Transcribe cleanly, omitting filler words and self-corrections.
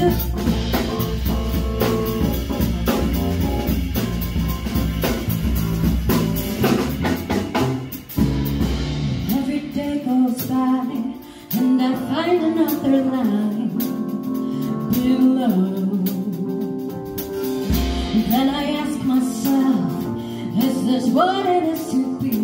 Every day goes by and I find another line below. Then I ask myself, is this what it is to be